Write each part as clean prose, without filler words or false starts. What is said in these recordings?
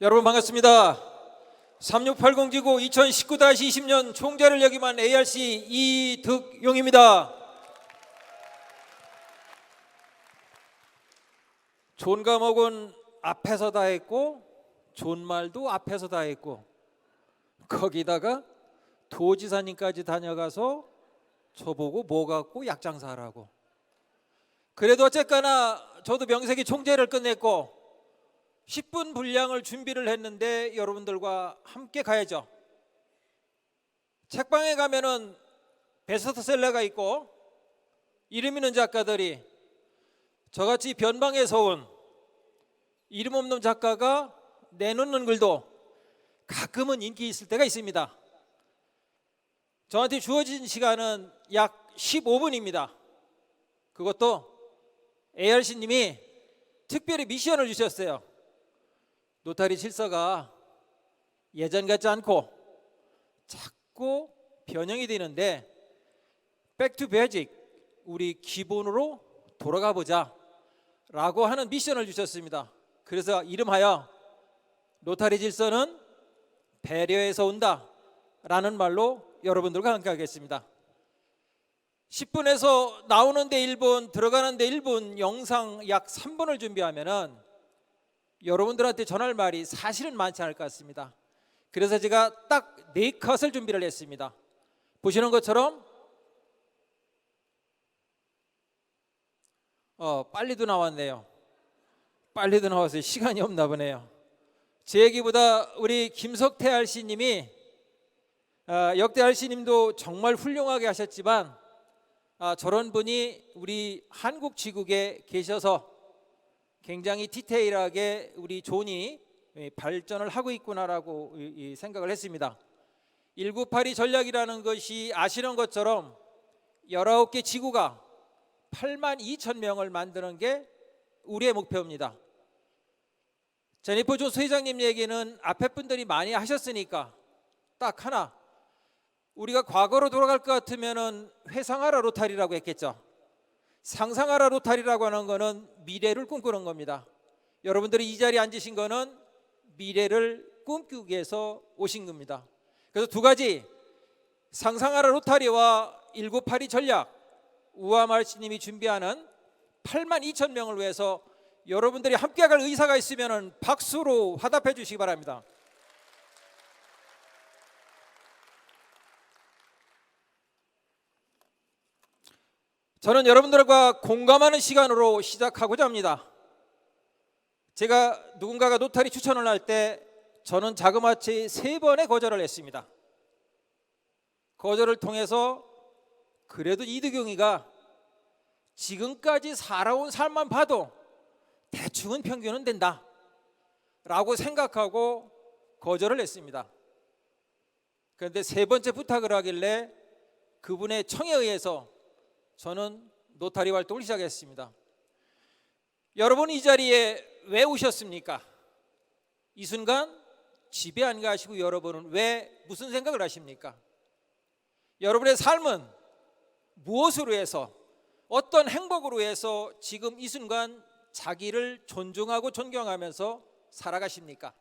여러분 반갑습니다. 3680지구 2019-20년 총재를 역임한 ARC 이득용입니다. 존감옥은 앞에서 다 했고 존말도 앞에서 다 했고 거기다가 도지사님까지 다녀가서 저보고 뭐 갖고 약장사라고. 그래도 어쨌거나 저도 명색이 총재를 끝냈고 10분 분량을 준비를 했는데 여러분들과 함께 가야죠. 책방에 가면은 베스트셀러가 있고 이름 있는 작가들이 저같이 변방에서 온 이름 없는 작가가 내놓는 글도 가끔은 인기 있을 때가 있습니다. 저한테 주어진 시간은 약 15분입니다. 그것도 ARC님이 특별히 미션을 주셨어요. 노타리 질서가 예전 같지 않고 자꾸 변형이 되는데 백투 베이직, 우리 기본으로 돌아가 보자 라고 하는 미션을 주셨습니다. 그래서 이름하여 노타리 질서는 배려에서 온다 라는 말로 여러분들과 함께 하겠습니다. 10분에서 나오는데 1분, 들어가는데 1분, 영상 약 3분을 준비하면은 여러분들한테 전할 말이 사실은 많지 않을 것 같습니다. 그래서 제가 딱 4컷을 준비를 했습니다. 보시는 것처럼 빨리도 나왔네요. 빨리도 나와서 시간이 없나 보네요. 제 얘기보다 우리 김석태 RC님이 역대 RC님도 정말 훌륭하게 하셨지만 저런 분이 우리 한국지국에 계셔서 굉장히 디테일하게 우리 존이 발전을 하고 있구나라고 생각을 했습니다. 1982 전략이라는 것이 아시는 것처럼 19개 지구가 82,000명을 만드는 게 우리의 목표입니다. 제니퍼 존스 회장님 얘기는 앞에 분들이 많이 하셨으니까 딱 하나, 우리가 과거로 돌아갈 것 같으면 회상하라 로타리라고 했겠죠. 상상하라 로타리라고 하는 거는 미래를 꿈꾸는 겁니다. 여러분들이 이 자리에 앉으신 거는 미래를 꿈꾸기 위해서 오신 겁니다. 그래서 두 가지, 상상하라 로타리와 1982 전략, 우아말씨님이 준비하는 82,000명을 위해서 여러분들이 함께 갈 의사가 있으면 박수로 화답해 주시기 바랍니다. 저는 여러분들과 공감하는 시간으로 시작하고자 합니다. 제가 누군가가 노타리 추천을 할 때 저는 자그마치 3번의 거절을 했습니다. 거절을 통해서 그래도 이득용이가 지금까지 살아온 삶만 봐도 대충은 평균은 된다 라고 생각하고 거절을 했습니다. 그런데 3번째 부탁을 하길래 그분의 청에 의해서 저는 노타리 활동을 시작했습니다. 여러분 이 자리에 왜 오셨습니까? 이 순간 집에 안 가시고 여러분은 왜 무슨 생각을 하십니까? 여러분의 삶은 무엇으로 해서, 어떤 행복으로 해서 지금 이 순간 자기를 존중하고 존경하면서 살아가십니까?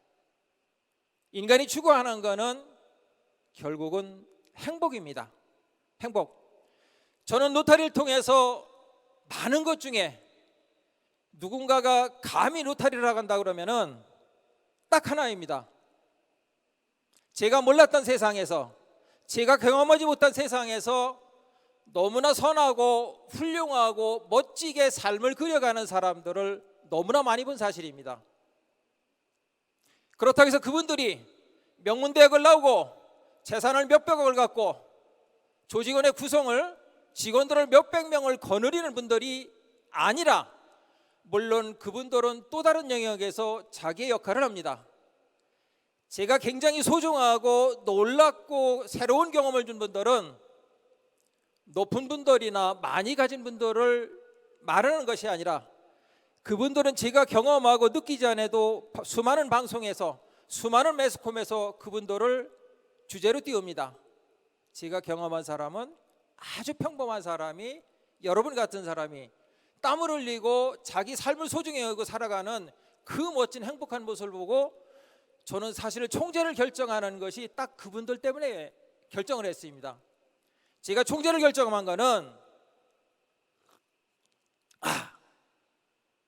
인간이 추구하는 것은 결국은 행복입니다. 행복. 저는 노타리를 통해서 많은 것 중에 누군가가 감히 노타리를 하간다 그러면은 딱 하나입니다. 제가 몰랐던 세상에서, 제가 경험하지 못한 세상에서 너무나 선하고 훌륭하고 멋지게 삶을 그려가는 사람들을 너무나 많이 본 사실입니다. 그렇다고 해서 그분들이 명문대학을 나오고 재산을 몇백억을 갖고 조직원의 구성을, 직원들을 몇백 명을 거느리는 분들이 아니라, 물론 그분들은 또 다른 영역에서 자기의 역할을 합니다. 제가 굉장히 소중하고 놀랍고 새로운 경험을 준 분들은 높은 분들이나 많이 가진 분들을 말하는 것이 아니라, 그분들은 제가 경험하고 느끼지 않아도 수많은 방송에서, 수많은 매스컴에서 그분들을 주제로 띄웁니다. 제가 경험한 사람은 아주 평범한 사람이, 여러분 같은 사람이 땀을 흘리고 자기 삶을 소중히 여기고 살아가는 그 멋진 행복한 모습을 보고 저는 사실 총재를 결정하는 것이 딱 그분들 때문에 결정을 했습니다. 제가 총재를 결정한 거는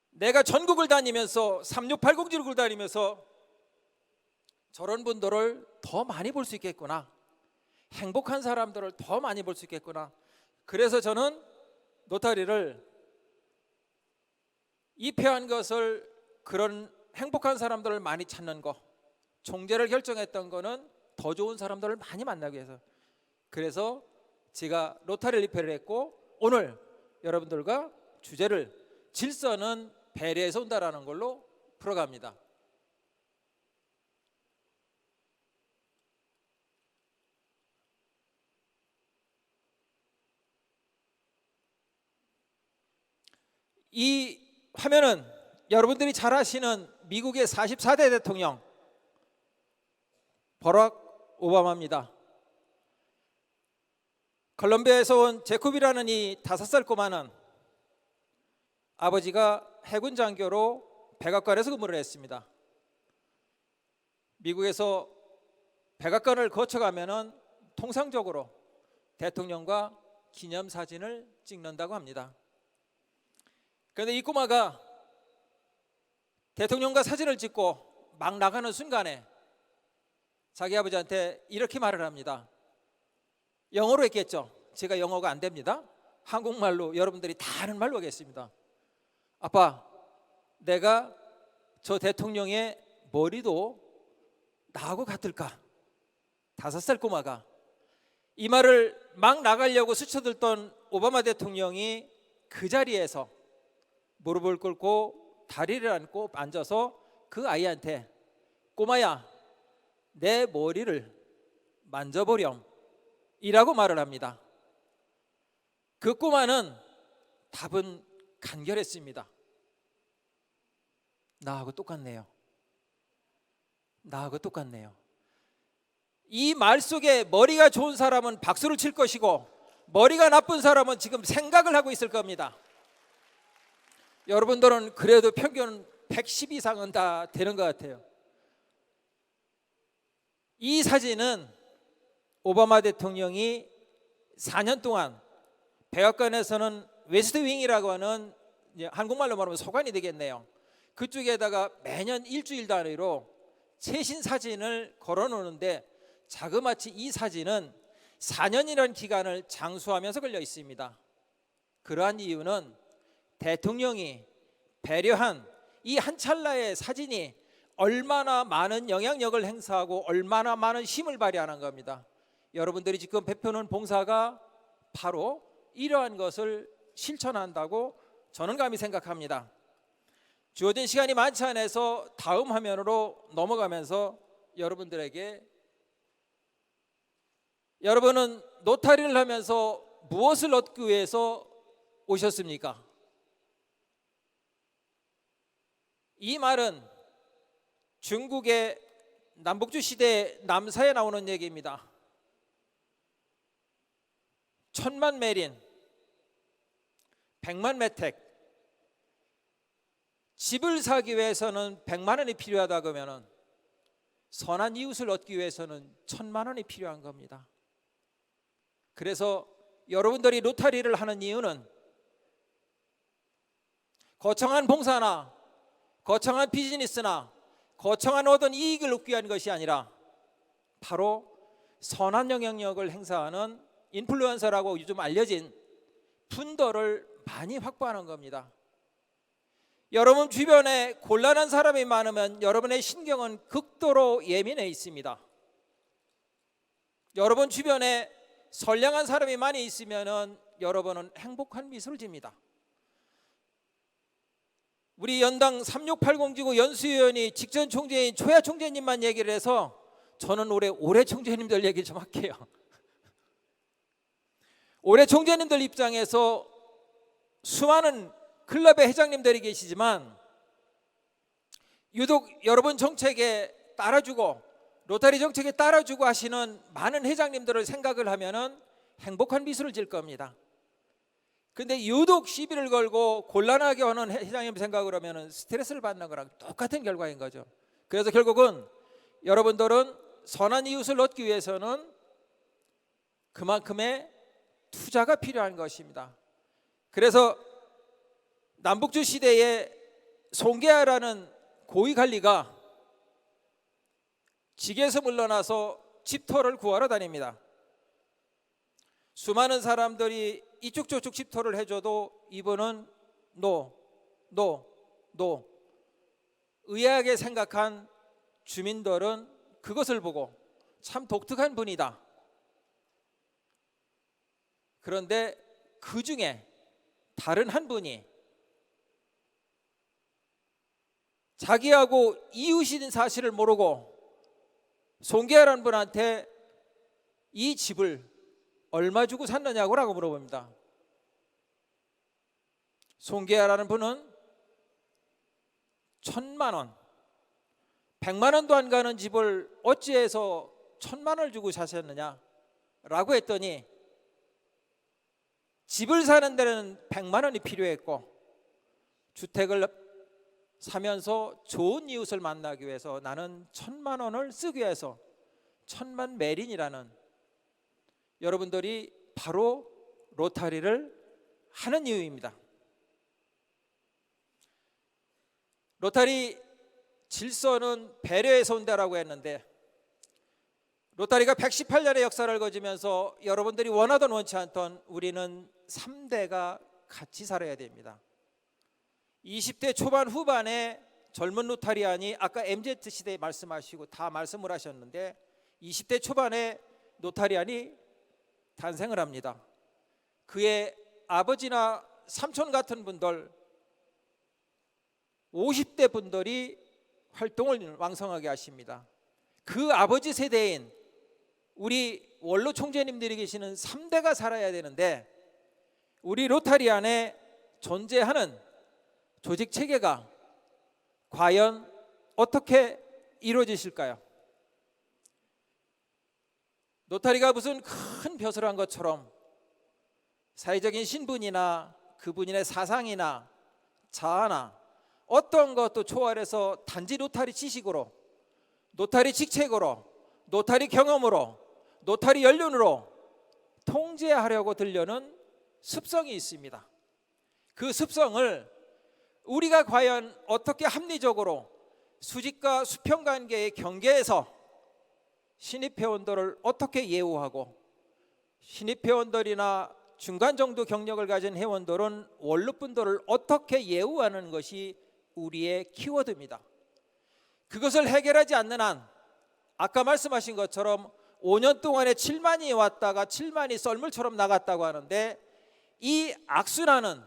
내가 전국을 다니면서 3680지구를 다니면서 저런 분들을 더 많이 볼 수 있겠구나, 행복한 사람들을 더 많이 볼 수 있겠구나. 그래서 저는 노타리를 입회한 것을, 그런 행복한 사람들을 많이 찾는 거, 총재를 결정했던 거는 더 좋은 사람들을 많이 만나기 위해서. 그래서 제가 로타리를 입회를 했고, 오늘 여러분들과 주제를 질서는 배려에서 온다라는 걸로 풀어갑니다. 이 화면은 여러분들이 잘 아시는 미국의 44대 대통령 버락 오바마입니다. 콜롬비아에서 온 제콥이라는 이 5살 꼬마는 아버지가 해군 장교로 백악관에서 근무를 했습니다. 미국에서 백악관을 거쳐가면은 통상적으로 대통령과 기념사진을 찍는다고 합니다. 그런데 이 꼬마가 대통령과 사진을 찍고 막 나가는 순간에 자기 아버지한테 이렇게 말을 합니다. 영어로 했겠죠. 제가 영어가 안 됩니다. 한국말로 여러분들이 다 아는 말로 하겠습니다. 아빠, 내가 저 대통령의 머리도 나하고 같을까? 5살 꼬마가 이 말을 막 나가려고 스쳐들던 오바마 대통령이 그 자리에서 무릎을 꿇고 다리를 안고 앉아서 그 아이한테 꼬마야, 내 머리를 만져보렴 이라고 말을 합니다. 그 꼬마는 답은 간결했습니다. 나하고 똑같네요. 나하고 똑같네요. 이 말 속에 머리가 좋은 사람은 박수를 칠 것이고, 머리가 나쁜 사람은 지금 생각을 하고 있을 겁니다. 여러분들은 그래도 평균 110 이상은 다 되는 것 같아요. 이 사진은 오바마 대통령이 4년 동안 백악관에서는 웨스트윙이라고 하는, 한국말로 말하면 소관이 되겠네요. 그쪽에다가 매년 일주일 단위로 최신 사진을 걸어놓는데, 자그마치 이 사진은 4년이라는 기간을 장수하면서 걸려 있습니다. 그러한 이유는 대통령이 배려한 이 한 찰나의 사진이 얼마나 많은 영향력을 행사하고 얼마나 많은 힘을 발휘하는 겁니다. 여러분들이 지금 베푸는 봉사가 바로 이러한 것을 실천한다고 저는 감히 생각합니다. 주어진 시간이 많지 않아서 다음 화면으로 넘어가면서 여러분들에게, 여러분은 노타리를 하면서 무엇을 얻기 위해서 오셨습니까? 이 말은 중국의 남북주 시대 남사에 나오는 얘기입니다. 1000만 메린, 100만 메택. 집을 사기 위해서는 100만 원이 필요하다 그러면 선한 이웃을 얻기 위해서는 1000만 원이 필요한 겁니다. 그래서 여러분들이 로타리를 하는 이유는 거창한 봉사나 거창한 비즈니스나 거창한 어떤 이익을 얻기 위한 것이 아니라 바로 선한 영향력을 행사하는 인플루언서라고 요즘 알려진 푼더를 많이 확보하는 겁니다. 여러분 주변에 곤란한 사람이 많으면 여러분의 신경은 극도로 예민해 있습니다. 여러분 주변에 선량한 사람이 많이 있으면 여러분은 행복한 미소를 짓니다. 우리 연당 3680지구 연수위원이 직전 총재인 초야 총재님만 얘기를 해서 저는 올해 총재님들 얘기 좀 할게요. 올해 총재님들 입장에서 수많은 클럽의 회장님들이 계시지만 유독 여러분 정책에 따라주고 로타리 정책에 따라주고 하시는 많은 회장님들을 생각을 하면은 행복한 미소를 질 겁니다. 근데 유독 시비를 걸고 곤란하게 하는 회장님 생각을 하면은 스트레스를 받는 거랑 똑같은 결과인 거죠. 그래서 결국은 여러분들은 선한 이웃을 얻기 위해서는 그만큼의 투자가 필요한 것입니다. 그래서 남북주 시대에 송계하라는 고위관리가 직에서 물러나서 집터를 구하러 다닙니다. 수많은 사람들이 이쪽 저쪽 집터를 해줘도 이분은 노 의아하게 생각한 주민들은 그것을 보고 참 독특한 분이다. 그런데 그 중에 다른 한 분이 자기하고 이웃인 사실을 모르고 송계하라는 분한테 이 집을 얼마 주고 샀느냐고 물어봅니다. 송계하라는 분은 1,000만 원, 100만 원도 안 가는 집을 어찌해서 1,000만 원을 주고 사셨느냐라고 했더니 집을 사는 데는 100만 원이 필요했고 주택을 사면서 좋은 이웃을 만나기 위해서 나는 1,000만 원을 쓰기 위해서 1,000만 메린이라는, 여러분들이 바로 로타리를 하는 이유입니다. 로타리 질서는 배려에서 온다라고 했는데 로타리가 118년의 역사를 거지면서 여러분들이 원하던 원치 않던 우리는 3대가 같이 살아야 됩니다. 20대 초반 후반에 젊은 로타리안이 아까 MZ시대에 말씀하시고 다 말씀을 하셨는데 20대 초반에 로타리안이 탄생을 합니다. 그의 아버지나 삼촌 같은 분들 50대 분들이 활동을 왕성하게 하십니다. 그 아버지 세대인 우리 원로 총재님들이 계시는 3대가 살아야 되는데 우리 로타리 안에 존재하는 조직 체계가 과연 어떻게 이루어지실까요? 로타리가 무슨 큰 벼슬 한 것처럼 사회적인 신분이나 그분의 사상이나 자아나 어떤 것도 초월해서 단지 로타리 지식으로, 로타리 직책으로, 로타리 경험으로, 로타리 연륜으로 통제하려고 들려는 습성이 있습니다. 그 습성을 우리가 과연 어떻게 합리적으로 수직과 수평 관계의 경계에서 신입 회원들을 어떻게 예우하고 신입 회원들이나 중간 정도 경력을 가진 회원들은 원로분들을 어떻게 예우하는 것이 우리의 키워드입니다. 그것을 해결하지 않는 한 아까 말씀하신 것처럼 5년 동안에 7만이 왔다가 7만이 썰물처럼 나갔다고 하는데 이 악순환은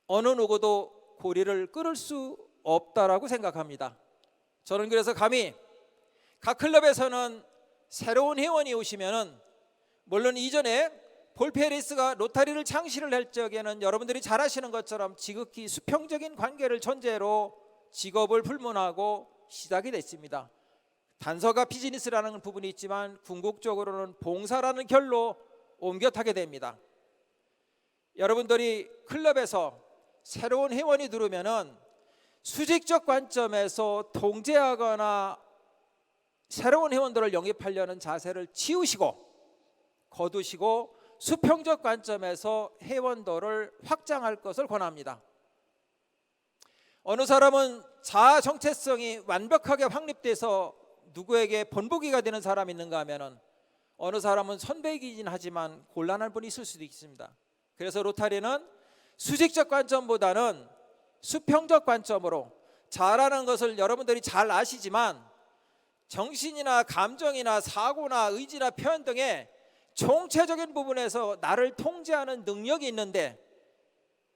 어느 누구도 고리를 끊을 수 없다라고 생각합니다. 저는 그래서 감히 각 클럽에서는 새로운 회원이 오시면은 물론 이전에 폴 페리스가 로타리를 창시를 할 적에는 여러분들이 잘 아시는 것처럼 지극히 수평적인 관계를 전제로 직업을 불문하고 시작이 됐습니다. 단서가 비즈니스라는 부분이 있지만 궁극적으로는 봉사라는 결로 옮겨 타게 됩니다. 여러분들이 클럽에서 새로운 회원이 들어오면은 수직적 관점에서 통제하거나 새로운 회원들을 영입하려는 자세를 지우시고 거두시고 수평적 관점에서 회원들을 확장할 것을 권합니다. 어느 사람은 자아 정체성이 완벽하게 확립돼서 누구에게 본보기가 되는 사람이 있는가 하면은 어느 사람은 선배이긴 하지만 곤란한 분이 있을 수도 있습니다. 그래서 로타리는 수직적 관점보다는 수평적 관점으로 잘하는 것을 여러분들이 잘 아시지만 정신이나 감정이나 사고나 의지나 표현 등의 총체적인 부분에서 나를 통제하는 능력이 있는데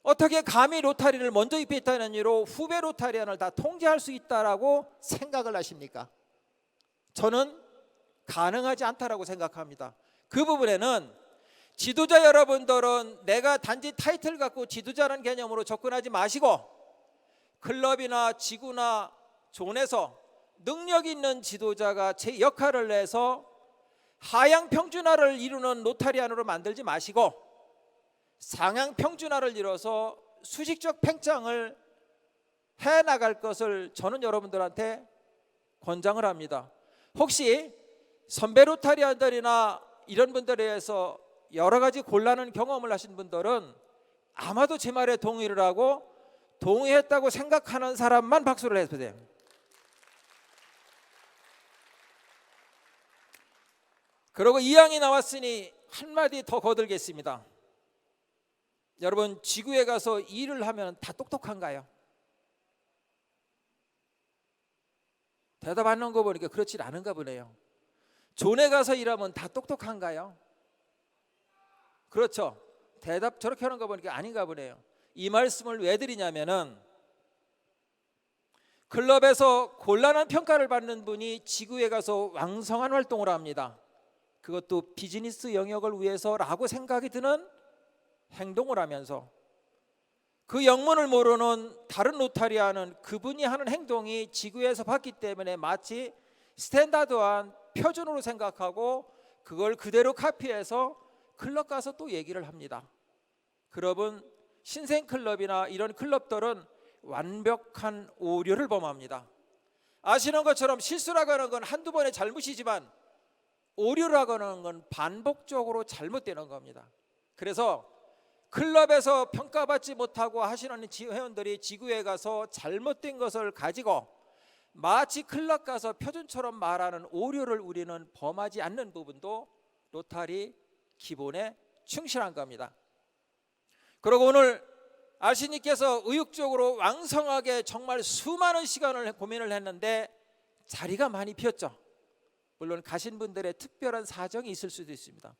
어떻게 감히 로타리를 먼저 입했다는 이유로 후배 로타리안을 다 통제할 수 있다라고 생각을 하십니까? 저는 가능하지 않다라고 생각합니다. 그 부분에는 지도자 여러분들은 내가 단지 타이틀 갖고 지도자라는 개념으로 접근하지 마시고 클럽이나 지구나 존에서 능력 있는 지도자가 제 역할을 해서 하향 평준화를 이루는 로타리안으로 만들지 마시고 상향 평준화를 이뤄서 수직적 팽창을 해나갈 것을 저는 여러분들한테 권장을 합니다. 혹시 선배 로타리안들이나 이런 분들에 의해서 여러 가지 곤란한 경험을 하신 분들은 아마도 제 말에 동의를 하고 동의했다고 생각하는 사람만 박수를 해도 돼요. 그리고 이왕이 나왔으니 한마디 더 거들겠습니다. 여러분, 지구에 가서 일을 하면 다 똑똑한가요? 대답하는 거 보니까 그렇지 않은가 보네요. 존에 가서 일하면 다 똑똑한가요? 그렇죠. 대답 저렇게 하는 거 보니까 아닌가 보네요. 이 말씀을 왜 드리냐면은 클럽에서 곤란한 평가를 받는 분이 지구에 가서 왕성한 활동을 합니다. 그것도 비즈니스 영역을 위해서라고 생각이 드는 행동을 하면서 그 영문을 모르는 다른 로타리아는 그분이 하는 행동이 지구에서 봤기 때문에 마치 스탠다드한 표준으로 생각하고 그걸 그대로 카피해서 클럽 가서 또 얘기를 합니다. 그러분, 신생클럽이나 이런 클럽들은 완벽한 오류를 범합니다. 아시는 것처럼 실수라고 하는 건 한두 번의 잘못이지만 오류라고 하는 건 반복적으로 잘못되는 겁니다. 그래서 클럽에서 평가받지 못하고 하시는 회원들이 지구에 가서 잘못된 것을 가지고 마치 클럽 가서 표준처럼 말하는 오류를 우리는 범하지 않는 부분도 로타리 기본에 충실한 겁니다. 그리고 오늘 RC님께서 의욕적으로 왕성하게 정말 수많은 시간을 고민을 했는데 자리가 많이 비었죠. 물론 가신 분들의 특별한 사정이 있을 수도 있습니다.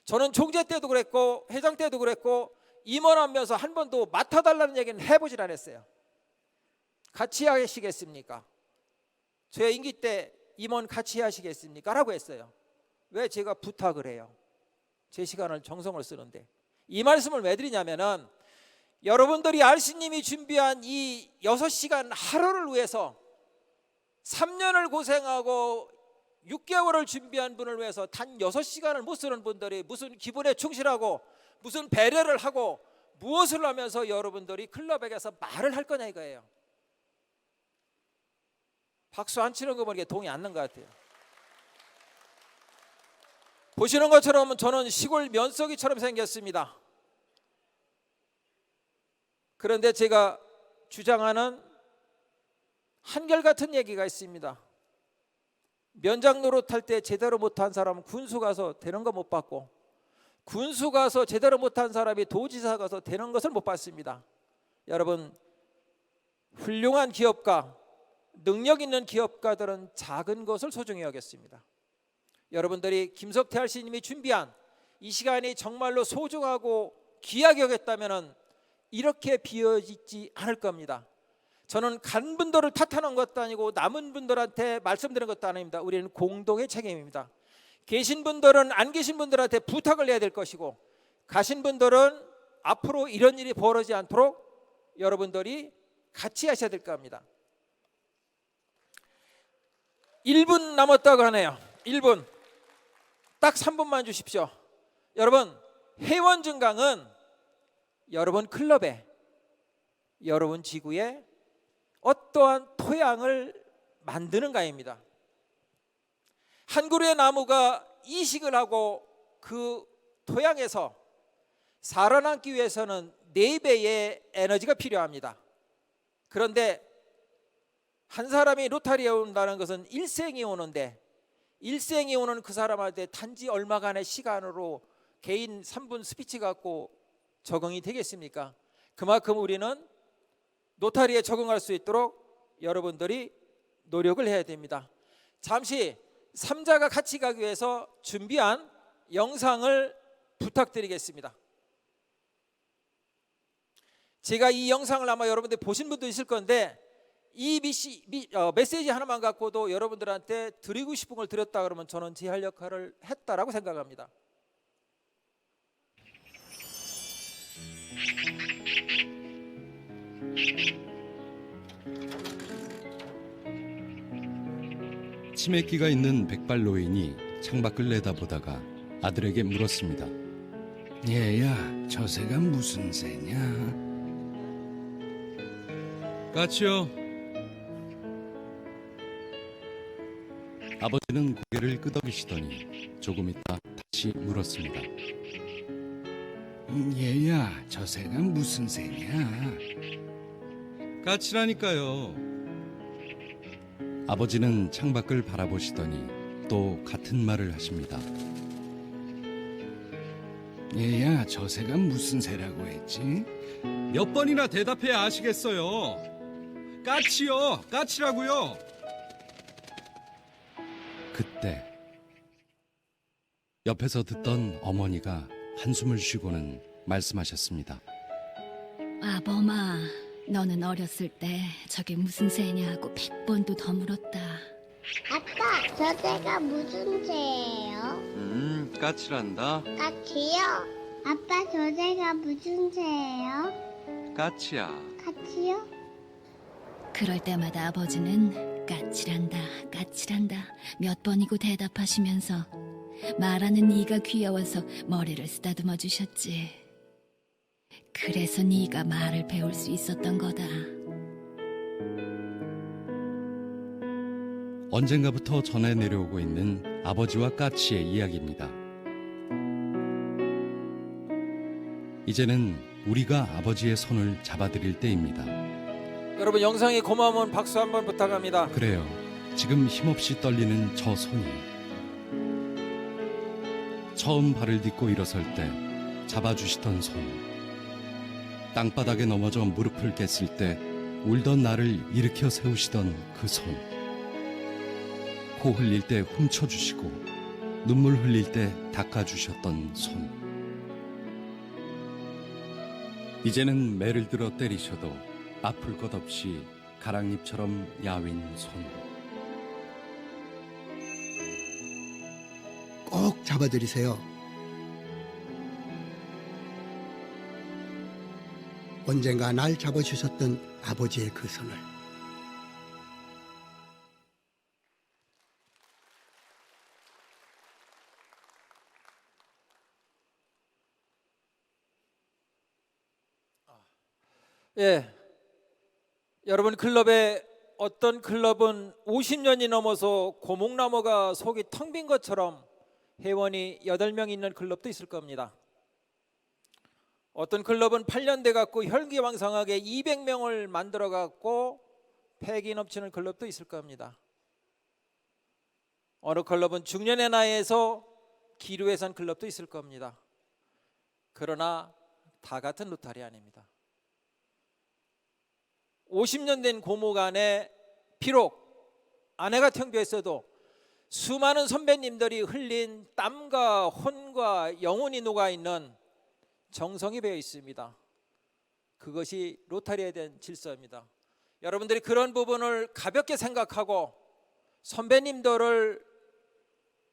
저는 총재 때도 그랬고 회장 때도 그랬고 임원하면서 한 번도 맡아달라는 얘기는 해보질 않았어요. 같이 하시겠습니까? 제 임기 때 임원 같이 하시겠습니까? 라고 했어요. 왜 제가 부탁을 해요? 제 시간을 정성을 쓰는데. 이 말씀을 왜 드리냐면은 여러분들이 RC님이 준비한 이 6시간 하루를 위해서 3년을 고생하고 6개월을 준비한 분을 위해서 단 6시간을 못 쓰는 분들이 무슨 기분에 충실하고 무슨 배려를 하고 무엇을 하면서 여러분들이 클럽에게서 말을 할 거냐 이거예요. 박수 안 치는 거 보니까 동의 안 나는 것 같아요. 보시는 것처럼 저는 시골 면석이처럼 생겼습니다. 그런데 제가 주장하는 한결같은 얘기가 있습니다. 면장 노릇할 때 제대로 못한 사람은 군수 가서 되는 거 못 받고 군수 가서 제대로 못한 사람이 도지사 가서 되는 것을 못 받습니다. 여러분, 훌륭한 기업가, 능력 있는 기업가들은 작은 것을 소중히 여겼습니다. 여러분들이 김석태 RC님이 준비한 이 시간이 정말로 소중하고 귀하게 여겼다면 이렇게 비어있지 않을 겁니다. 저는 간 분들을 탓하는 것도 아니고 남은 분들한테 말씀드리는 것도 아닙니다. 우리는 공동의 책임입니다. 계신 분들은 안 계신 분들한테 부탁을 해야 될 것이고 가신 분들은 앞으로 이런 일이 벌어지지 않도록 여러분들이 같이 하셔야 될 겁니다. 1분 남았다고 하네요. 1분. 딱 3분만 주십시오. 여러분, 회원 증강은 여러분 클럽에, 여러분 지구에 어떠한 토양을 만드는가입니다. 한 그루의 나무가 이식을 하고 그 토양에서 살아남기 위해서는 4배의 에너지가 필요합니다. 그런데 한 사람이 로타리에 온다는 것은 일생이 오는데 일생이 오는 그 사람한테 단지 얼마간의 시간으로 개인 3분 스피치 갖고 적응이 되겠습니까? 그만큼 우리는 로타리에 적응할 수 있도록 여러분들이 노력을 해야 됩니다. 잠시 3자가 같이 가기 위해서 준비한 영상을 부탁드리겠습니다. 제가 이 영상을 아마 여러분들 보신 분도 있을 건데 이 메시지 하나만 갖고도 여러분들한테 드리고 싶은 걸 드렸다 그러면 저는 제 할 역할을 했다라고 생각합니다. 치매기가 있는 백발 노인이 창밖을 내다보다가 아들에게 물었습니다. 얘야, 저 새가 무슨 새냐? 까치요. 아버지는 고개를 끄덕이시더니 조금 있다 다시 물었습니다. 얘야, 저 새가 무슨 새냐? 까칠하니까요. 아버지는 창밖을 바라보시더니 또 같은 말을 하십니다. 얘야, 저 새가 무슨 새라고 했지? 몇 번이나 대답해야 아시겠어요. 까치요, 까치라고요. 그때 옆에서 듣던 어머니가 한숨을 쉬고는 말씀하셨습니다. 아범아, 너는 어렸을 때 저게 무슨 새냐고 100번도 더 물었다. 아빠, 저 새가 무슨 새예요? 까칠한다. 까치요? 아빠, 저 새가 무슨 새예요? 까치야. 까치요? 그럴 때마다 아버지는 까칠한다, 까칠한다 몇 번이고 대답하시면서 말하는 네가 귀여워서 머리를 쓰다듬어 주셨지. 그래서 네가 말을 배울 수 있었던 거다. 언젠가부터 전해 내려오고 있는 아버지와 까치의 이야기입니다. 이제는 우리가 아버지의 손을 잡아드릴 때입니다. 여러분 영상이 고마우면 박수 한번 부탁합니다. 그래요. 지금 힘없이 떨리는 저 손이 처음 발을 딛고 일어설 때 잡아주시던 손, 땅바닥에 넘어져 무릎을 깼을 때 울던 나를 일으켜 세우시던 그 손, 코 흘릴 때 훔쳐주시고 눈물 흘릴 때 닦아주셨던 손. 이제는 매를 들어 때리셔도 아플 것 없이 가랑잎처럼 야윈 손. 꼭 잡아드리세요. 언젠가 날 잡아주셨던 아버지의 그 손을. 예, 여러분 클럽에 어떤 클럽은 50년이 넘어서 고목나무가 속이 텅 빈 것처럼 회원이 8명 있는 클럽도 있을 겁니다. 어떤 클럽은 8년 돼 갖고 혈기왕성하게 200명을 만들어 갖고 패기 넘치는 클럽도 있을 겁니다. 어느 클럽은 중년의 나이에서 기류에 선 클럽도 있을 겁니다. 그러나 다 같은 로타리 아닙니다. 50년 된 고모 간에 비록 아내가 텅비했어도 수많은 선배님들이 흘린 땀과 혼과 영혼이 녹아있는 정성이 배어 있습니다. 그것이 로타리에 대한 질서입니다. 여러분들이 그런 부분을 가볍게 생각하고 선배님들을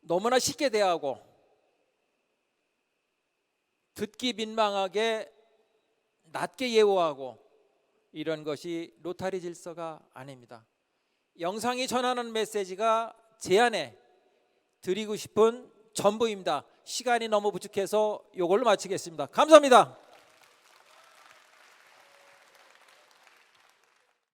너무나 쉽게 대하고 듣기 민망하게 낮게 예우하고 이런 것이 로타리 질서가 아닙니다. 영상이 전하는 메시지가 제 안에 드리고 싶은 전부입니다. 시간이 너무 부족해서 이걸로 마치겠습니다. 감사합니다.